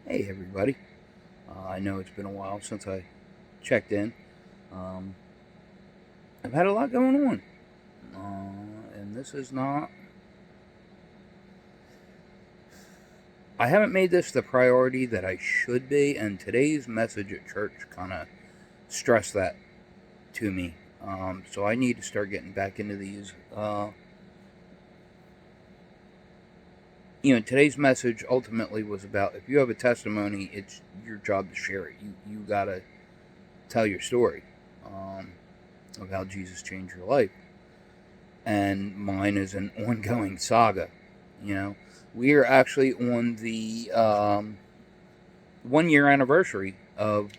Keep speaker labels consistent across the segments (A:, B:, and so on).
A: Hey everybody. I know it's been a while since I checked in. Um, I've had a lot going on. And this is not. I haven't made this the priority that I should be, and today's message at church kind of stressed that to me. So I need to start getting back into these. Today's message ultimately was about if you have a testimony, it's your job to share it. You gotta tell your story of how Jesus changed your life. And mine is an ongoing saga. You know, we are actually on the 1 year anniversary of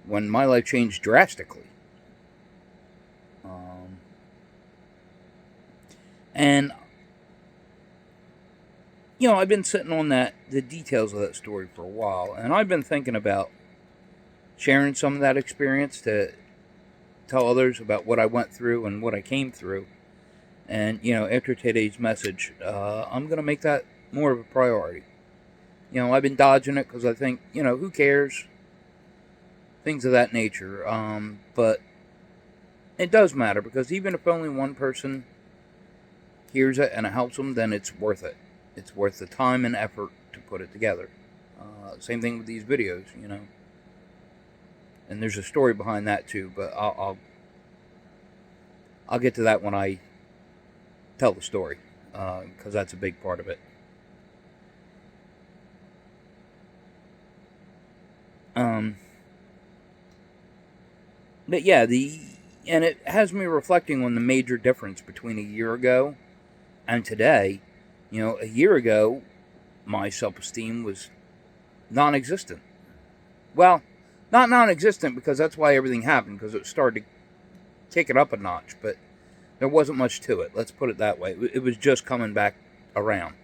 A: when my life changed drastically. Um, and I've been sitting on the details of that story for a while, and I've been thinking about sharing some of that experience to tell others about what I went through and what I came through. And after today's message, I'm gonna make that more of a priority. I've been dodging it because I think, who cares? Things of that nature. But it does matter because even if only one person hears it and it helps them, then it's worth it. It's worth the time and effort to put it together. Same thing with these videos. And there's a story behind that too, but I'll get to that when I tell the story because that's a big part of it. Um, but yeah, and it has me reflecting on the major difference between a year ago and today. A year ago, my self esteem was non existent. Well, not non existent because that's why everything happened, because it started to kick it up a notch, but there wasn't much to it. Let's put it that way. It was just coming back around.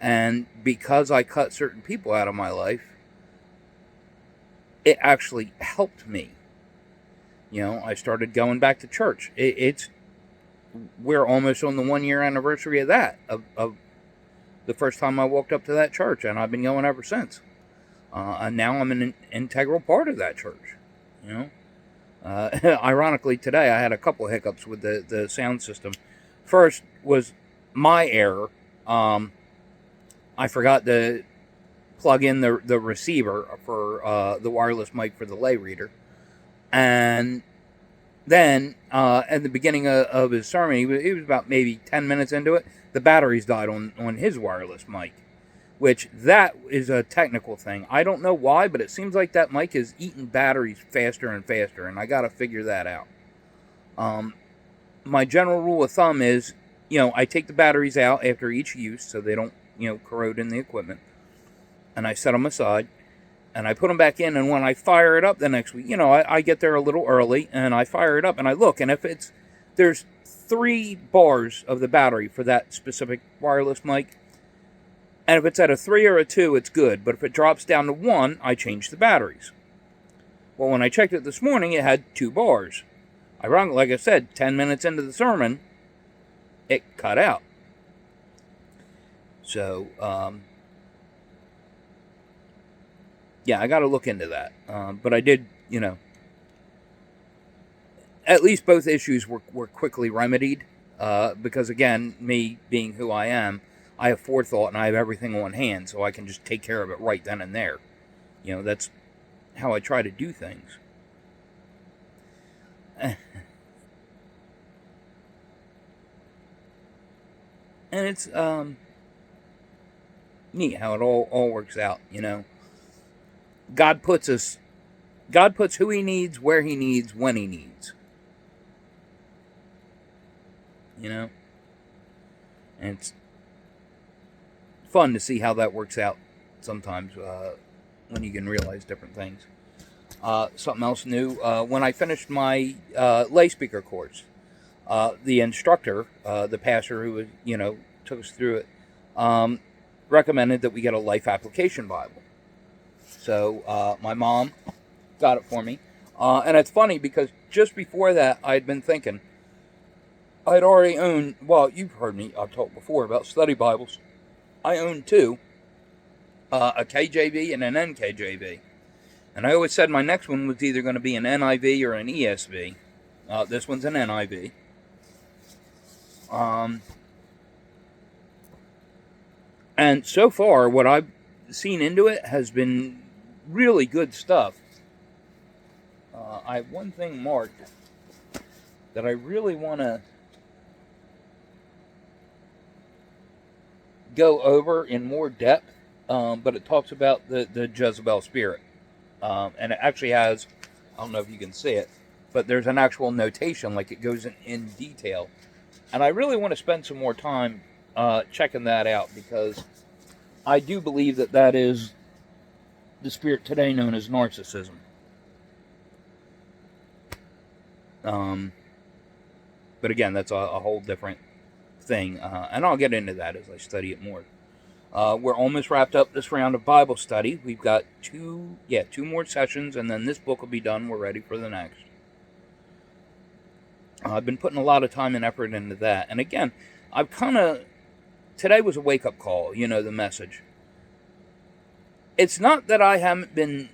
A: And because I cut certain people out of my life, it actually helped me. I started going back to church. We're almost on the 1 year anniversary of that, of the first time I walked up to that church, and I've been going ever since. And now I'm an integral part of that church. You know, ironically, today I had a couple of hiccups with the sound system. First was my error. I forgot to plug in the receiver for the wireless mic for the lay reader, and then at the beginning of his sermon, he was about maybe 10 minutes into it. The batteries died on his wireless mic, which that is a technical thing. I don't know why, but it seems like that mic is eating batteries faster and faster, and I got to figure that out. Um, my general rule of thumb is, I take the batteries out after each use so they don't, corrode in the equipment, and I set them aside, and I put them back in, and when I fire it up the next week, I get there a little early, and I fire it up, and I look, and if there's 3 bars of the battery for that specific wireless mic, and if it's at a 3 or a 2, it's good. But if it drops down to 1, I change the batteries. Well, when I checked it this morning, it had 2 bars. Ironically, like I said, 10 minutes into the sermon, it cut out. So, yeah, I got to look into that. But I did, at least both issues were quickly remedied. Because, again, me being who I am, I have forethought and I have everything on hand, so I can just take care of it right then and there. That's how I try to do things. And it's neat how it all works out. God puts us, God puts who He needs, where He needs, when He needs. And it's fun to see how that works out sometimes when you can realize different things. Something else new. When I finished my lay speaker course, the instructor, the pastor who took us through it, recommended that we get a life application Bible. So my mom got it for me, and it's funny because just before that, I had been thinking I'd already owned. Well, you've heard me. I've talked before about study Bibles. I own 2, a KJV and an NKJV. And I always said my next one was either going to be an NIV or an ESV. This one's an NIV. And so far, what I've seen into it has been really good stuff. I have one thing marked that I really want to go over in more depth, but it talks about the Jezebel spirit. And it actually has, I don't know if you can see it, but there's an actual notation, like it goes in detail. And I really want to spend some more time checking that out, because I do believe that that is the spirit today known as narcissism. But again, that's a whole different thing, and I'll get into that as I study it more. We're almost wrapped up this round of Bible study. We've got two more sessions, and then this book will be done. We're ready for the next. I've been putting a lot of time and effort into that, and again, today was a wake-up call, the message. It's not that I haven't been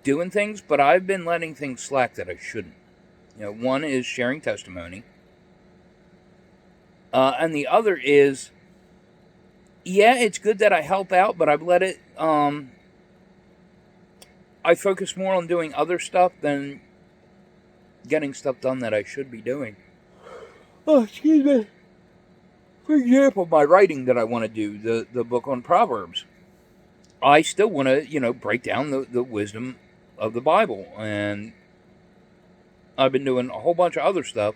A: doing things, but I've been letting things slack that I shouldn't. One is sharing testimony. And the other is, it's good that I help out, but I've let it, I focus more on doing other stuff than getting stuff done that I should be doing. Oh, excuse me. For example, my writing that I want to do, the book on Proverbs. I still want to, break down the wisdom of the Bible. And I've been doing a whole bunch of other stuff.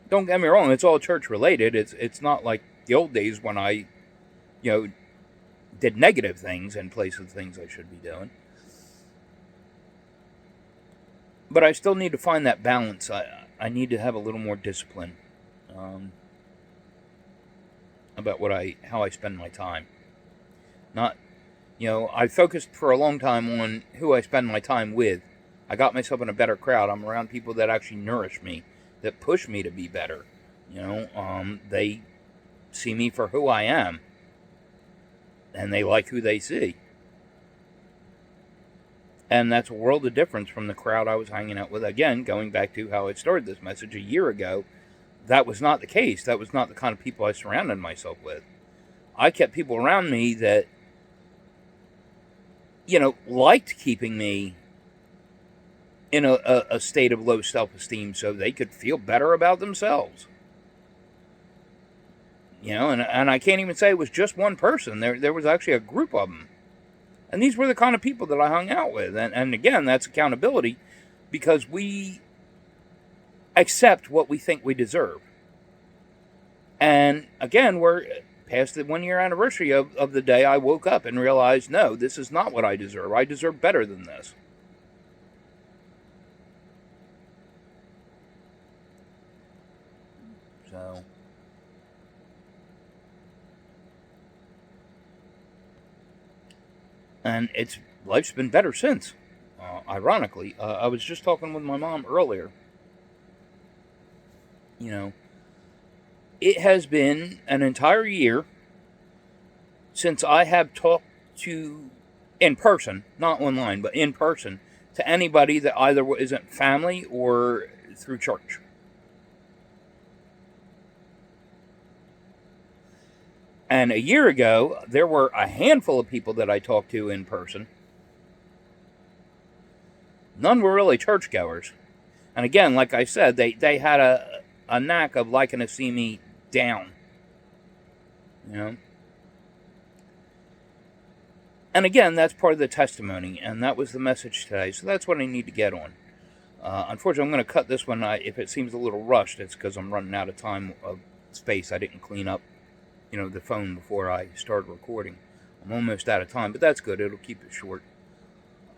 A: Don't get me wrong, it's all church related. It's not like the old days when I, did negative things in place of things I should be doing. But I still need to find that balance. I need to have a little more discipline about how I spend my time. Not, I focused for a long time on who I spend my time with. I got myself in a better crowd. I'm around people that actually nourish me, that push me to be better. They see me for who I am, and they like who they see. And that's a world of difference from the crowd I was hanging out with. Again, going back to how I started this message a year ago, that was not the case. That was not the kind of people I surrounded myself with. I kept people around me that, liked keeping me in a state of low self-esteem so they could feel better about themselves. And I can't even say it was just one person. There was actually a group of them. And these were the kind of people that I hung out with. And again, that's accountability, because we accept what we think we deserve. And again, we're past the 1-year anniversary of the day I woke up and realized, no, this is not what I deserve. I deserve better than this. So, and life's been better since. Ironically, I was just talking with my mom earlier. It has been an entire year since I have talked to, in person, not online, but in person, to anybody that either isn't family or through church. And a year ago, there were a handful of people that I talked to in person. None were really churchgoers. And again, like I said, they had a knack of liking to see me down. And again, that's part of the testimony, and that was the message today. So that's what I need to get on. Unfortunately, I'm going to cut this one. If it seems a little rushed, it's because I'm running out of time of space. I didn't clean up the phone before I started recording. I'm almost out of time, but that's good. It'll keep it short.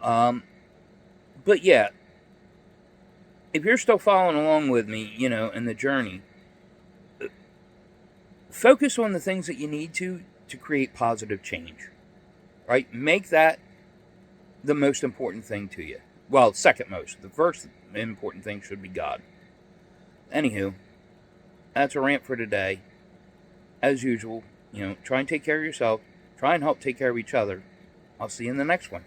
A: But yeah, if you're still following along with me, in the journey, focus on the things that you need to create positive change, right? Make that the most important thing to you. Well, second most. The first important thing should be God. Anywho, that's a rant for today. As usual, try and take care of yourself. Try and help take care of each other. I'll see you in the next one.